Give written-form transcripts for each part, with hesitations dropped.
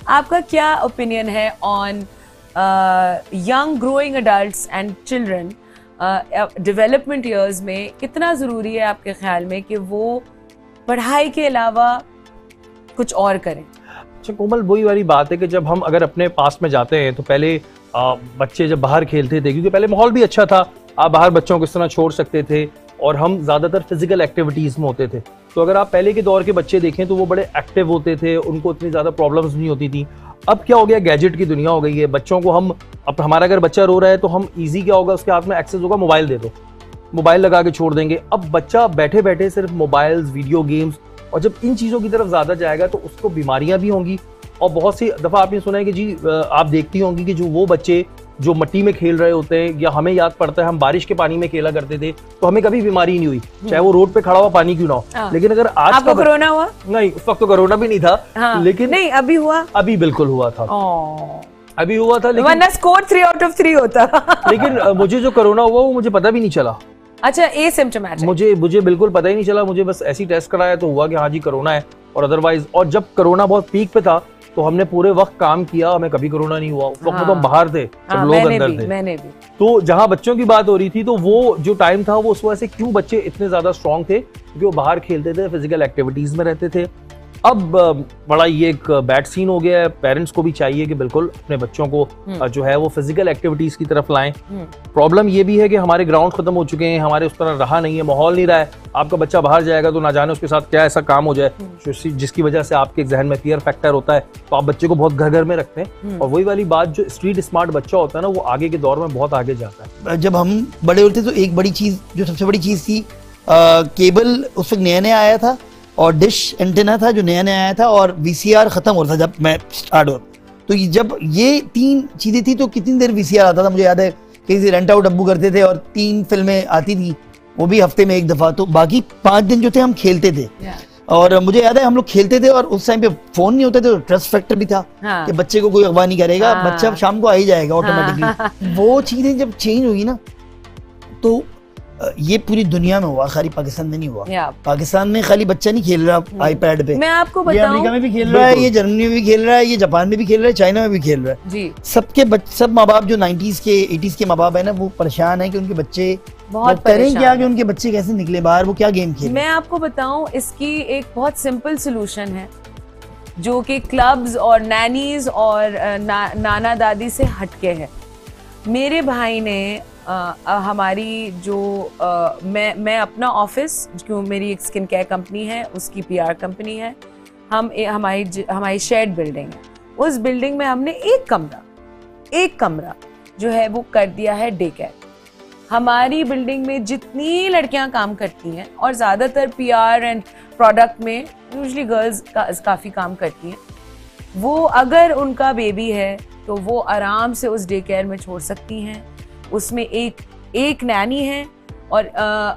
आपका क्या ओपिनियन है on young growing adults and children development years में कितना ज़रूरी है आपके ख्याल में कि वो पढ़ाई के अलावा कुछ और करें? अच्छा कोमल, वही वाली बात है कि जब हम अगर अपने पास में जाते हैं तो पहले बच्चे जब बाहर खेलते थे, क्योंकि पहले माहौल भी अच्छा था, आप बाहर बच्चों को इस तरह छोड़ सकते थे और हम ज़्यादातर फिजिकल एक्टिविटीज़ में होते थे। तो अगर आप पहले के दौर के बच्चे देखें तो वो बड़े एक्टिव होते थे, उनको इतनी ज़्यादा प्रॉब्लम्स नहीं होती थी। अब क्या हो गया, गैजेट की दुनिया हो गई है। बच्चों को हम, अब हमारा अगर बच्चा रो रहा है तो हम ईजी क्या होगा, उसके हाथ में एक्सेस होगा, मोबाइल दे दो, मोबाइल लगा के छोड़ देंगे। अब बच्चा बैठे बैठे सिर्फ मोबाइल्स, वीडियो गेम्स, और जब इन चीज़ों की तरफ ज़्यादा जाएगा तो उसको बीमारियां भी होंगी। और बहुत सी दफ़ा आपने सुना है कि जी आप देखती होंगी कि जो वो बच्चे जो मिट्टी में खेल रहे होते हैं, या हमें याद पड़ता है हम बारिश के पानी में खेला करते थे तो हमें कभी बीमारी नहीं हुई, चाहे वो रोड पे खड़ा हुआ पानी क्यों ना हो। लेकिन अगर आज आपको कोरोना हुआ? नहीं, उस वक्त तो कोरोना भी नहीं था। लेकिन नहीं, अभी हुआ? अभी बिल्कुल हुआ था, अभी हुआ था। लेकिन वरना स्कोर 3 out of 3 होता। लेकिन मुझे जो कोरोना हुआ वो मुझे पता भी नहीं चला। अच्छा, एसिम्प्टोमेटिक? मुझे बिल्कुल पता ही नहीं चला। मुझे बस ऐसी टेस्ट कराया तो हुआ कि हाँ जी कोरोना है, और अदरवाइज, और जब कोरोना बहुत पीक पे था तो हमने पूरे वक्त काम किया, हमें कभी कोरोना नहीं हुआ। उस वक्त तो हम बाहर थे, सब लोग अंदर थे। मैंने भी। तो जहाँ बच्चों की बात हो रही थी तो वो जो टाइम था वो उस वजह से क्यों बच्चे इतने ज्यादा स्ट्रांग थे, क्योंकि वो बाहर खेलते थे, फिजिकल एक्टिविटीज में रहते थे। अब बड़ा ये एक बैड सीन हो गया है। पेरेंट्स को भी चाहिए कि बिल्कुल अपने बच्चों को जो है वो फिजिकल एक्टिविटीज की तरफ लाएं। प्रॉब्लम ये भी है कि हमारे ग्राउंड खत्म हो चुके हैं, हमारे उस तरह रहा नहीं है, माहौल नहीं रहा है। आपका बच्चा बाहर जाएगा तो ना जाने उसके साथ क्या ऐसा काम हो जाए जिसकी वजह से आपके जहन में फियर फैक्टर होता है, तो आप बच्चे को बहुत घर में रखते हैं। और वही वाली बात, जो स्ट्रीट स्मार्ट बच्चा होता है ना, वो आगे के दौर में बहुत आगे जाता है। जब हम बड़े होते तो एक बड़ी चीज, जो सबसे बड़ी चीज थी, केबल उस वक्त नया नया आया था और डिश एंटेना था जो नया नया आया था, और वीसीआर खत्म हो रहा था जब मैं स्टार्ट हुआ। तो जब ये 3 चीजें थी तो कितनी देर वीसीआर आता था, मुझे याद है कहीं से रेंट आउट अब्बू करते थे और 3 फिल्में आती थी, वो भी हफ्ते में एक दफा। तो बाकी 5 दिन जो थे हम खेलते थे। और मुझे याद है हम लोग खेलते थे और उस टाइम पे फोन नहीं होते थे, तो ट्रस्ट फैक्टर भी था कि बच्चे को कोई अगवा नहीं करेगा, बच्चा शाम को आ ही जाएगा ऑटोमेटिकली। वो चीजें जब चेंज हुई ना, तो ये पूरी दुनिया में हुआ, खाली पाकिस्तान में नहीं हुआ। पाकिस्तान में खाली बच्चा नहीं खेल रहा आईपैड पे, मैं आपको बताऊं, ये अमेरिका में भी खेल रहा है, ये जर्मनी में भी खेल रहा है, ये जापान में भी खेल रहा है, चाइना में भी खेल रहा है जी। सब माँ बाप जो 90s के 80s के माँ बाप है ना, वो परेशान है कि उनके बच्चे बहुत करें क्या, कि उनके बच्चे कैसे निकले बाहर, वो क्या गेम खेलें। मैं आपको बताऊं, इसकी एक बहुत सिंपल सोल्यूशन है जो कि क्लब्स और नैनीज और नाना दादी से हटके है। मेरे भाई ने हमारी जो मैं अपना ऑफिस, क्यों मेरी एक स्किन केयर कंपनी है, उसकी PR कंपनी है, हमारी शेयर्ड बिल्डिंग है, उस बिल्डिंग में हमने एक कमरा जो है वो कर दिया है डे केयर। हमारी बिल्डिंग में जितनी लड़कियां काम करती हैं, और ज़्यादातर PR एंड प्रोडक्ट में यूजुअली गर्ल्स काफ़ी काम करती हैं, वो अगर उनका बेबी है तो वो आराम से उस डे केयर में छोड़ सकती हैं। उसमें एक नैनी है, और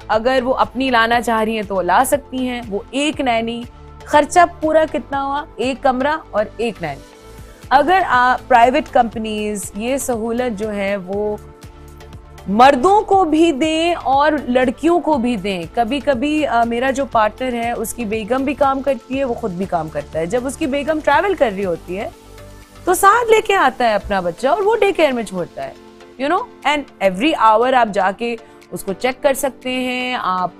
अगर वो अपनी लाना चाह रही हैं तो ला सकती हैं। वो एक नैनी, खर्चा पूरा कितना हुआ, एक कमरा और एक नैनी। अगर प्राइवेट कंपनीज ये सहूलत जो है वो मर्दों को भी दें और लड़कियों को भी दें। कभी कभी मेरा जो पार्टनर है उसकी बेगम भी काम करती है, वो खुद भी काम करता है। जब उसकी बेगम ट्रैवल कर रही होती है तो साथ लेके आता है अपना बच्चा और वो डे केयर में छोड़ता है, you know, and every hour आप जाके उसको चेक कर सकते हैं। आप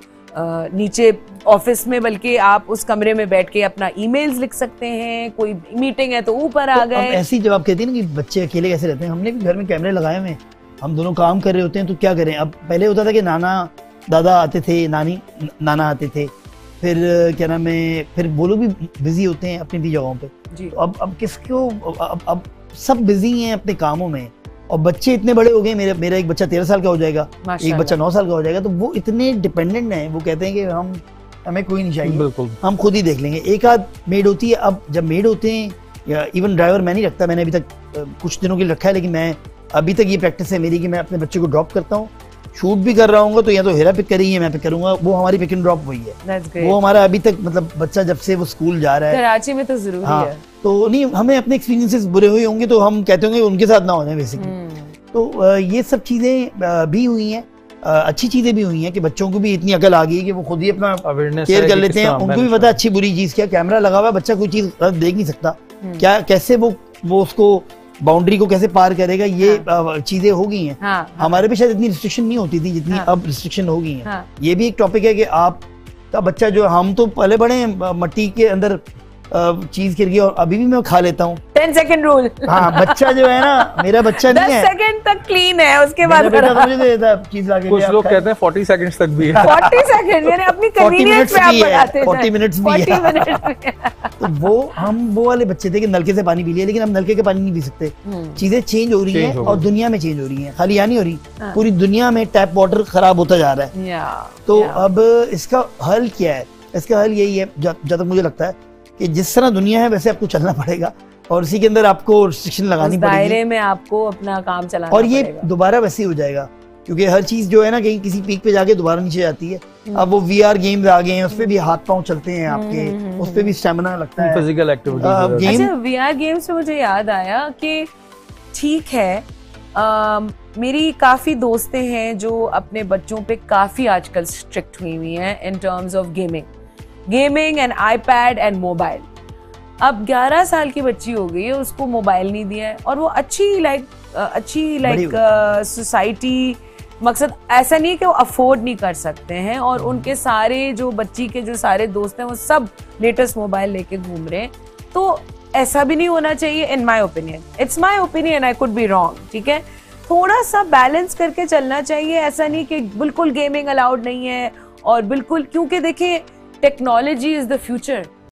नीचे ऑफिस में, बल्कि आप उस कमरे में बैठ के अपना ईमेल्स लिख सकते हैं, कोई मीटिंग है तो ऊपर आ गए। ऐसी जब आप कहती हैं ना कि बच्चे अकेले कैसे रहते हैं, हमने भी घर में कैमरे लगाए हुए हैं, हम दोनों काम कर रहे होते हैं तो क्या करें। अब पहले होता था कि नाना दादा आते थे, नाना आते थे, फिर क्या नाम है, फिर वो लोग भी बिजी होते हैं अपनी भी जगहों पे जी। तो अब किसको, अब सब बिजी हैं अपने कामों में, और बच्चे इतने बड़े हो गए। मेरा एक बच्चा 13 साल का हो जाएगा, एक बच्चा 9 साल का हो जाएगा, तो वो इतने डिपेंडेंट हैं, वो कहते हैं कि हमें कोई नहीं चाहिए, बिल्कुल हम खुद ही देख लेंगे। एक आध मेड होती है। अब जब मेड होते हैं, या इवन ड्राइवर मैं नहीं रखता, मैंने अभी तक कुछ दिनों के लिए रखा है, लेकिन मैं अभी तक ये प्रैक्टिस है मेरी कि मैं अपने बच्चे को ड्रॉप करता हूँ। शूट भी कर रहा हूँ तो या तो हेरा पिक करेगी, मैं पिक करूंगा, वो हमारी पिक एंड ड्रॉप वही है। वो हमारा अभी तक, मतलब बच्चा जब से वो स्कूल जा रहा है, कराची में तो जरूरी है। तो नहीं, हमें अपने एक्सपीरियंसेस बुरे हुए होंगे तो हम कहते होंगे उनके साथ ना हो जाए बेसिकली। तो ये सब चीजें भी हुई हैं, अच्छी चीजें भी हुई हैं कि बच्चों को भी इतनी अकल आ गई कि वो खुद ही अपना केयर कर लेते हैं। उनको भी पता अच्छी बुरी चीज क्या, कैमरा लगा हुआ है, बच्चा कोई चीज देख नहीं सकता, क्या कैसे वो उसको बाउंड्री को कैसे पार करेगा, ये चीजें हो गई हैं। हाँ, हमारे भी शायद इतनी रिस्ट्रिक्शन नहीं होती थी जितनी अब रिस्ट्रिक्शन हो गई है। हाँ। ये भी एक टॉपिक है कि आपका बच्चा जो, हम तो पले बड़े हैं मट्टी के अंदर चीज गिर गई और अभी भी मैं खा लेता हूँ। 10 सेकंड रूल। हाँ, बच्चा जो है ना, मेरा बच्चा नहीं है 10 सेकंड तक क्लीन है, उसके बाद मेरा बेटा मुझे दे देता चीज लाके। कुछ लोग कहते हैं 40 सेकंड्स तक भी है। 40 सेकंड यानी अपनी कन्वीनियंस पे आप बढ़ाते हैं। 40 मिनट्स भी 40 है। मिनट तो वो वाले बच्चे थे कि नलके से पानी पी लिया, लेकिन हम नलके के पानी नहीं पी सकते। चीजें चेंज हो रही हैं और दुनिया में चेंज हो रही हैं, खाली यहाँ नहीं हो रही, पूरी दुनिया में टैप वाटर खराब होता जा रहा है। तो अब इसका हल क्या है? इसका हल यही है, जब तक मुझे लगता है कि जिस तरह दुनिया है वैसे आपको चलना पड़ेगा और इसी के अंदर आपको रिस्ट्रिक्शन लगानी पड़ेगी, दायरे में आपको अपना काम चलाना और ये पड़ेगा। दोबारा वैसे ही हो जाएगा, क्योंकि हर चीज जो है ना कहीं किसी पीक पे जाके दोबारा नीचे जाती है। अब वो VR गेम्स आ गए हैं, उसपे भी हाथ पांव चलते हैं आपके, उसपे भी स्टेमिना लगता है, फिजिकल एक्टिविटी। अच्छा, VR गेम्स से मुझे याद आया कि ठीक है, मेरी काफ़ी दोस्तें हैं जो अपने बच्चों पे काफ़ी आजकल स्ट्रिक्ट हुई हैं in terms of gaming and iPad and mobile. अब 11 साल की बच्ची हो गई है, उसको मोबाइल नहीं दिया है और वो अच्छी सोसाइटी, मकसद ऐसा नहीं है कि वो अफोर्ड नहीं कर सकते हैं, और उनके सारे जो बच्ची के जो सारे दोस्त हैं वो सब लेटेस्ट मोबाइल लेके घूम रहे हैं। तो ऐसा भी नहीं होना चाहिए, in my opinion. It's my opinion, I could be wrong, ठीक है। थोड़ा सा बैलेंस करके चलना चाहिए, ऐसा नहीं कि बिल्कुल गेमिंग अलाउड नहीं है और बिल्कुल, क्योंकि देखिए टेक्नोलॉजी इज द फ्यूचर।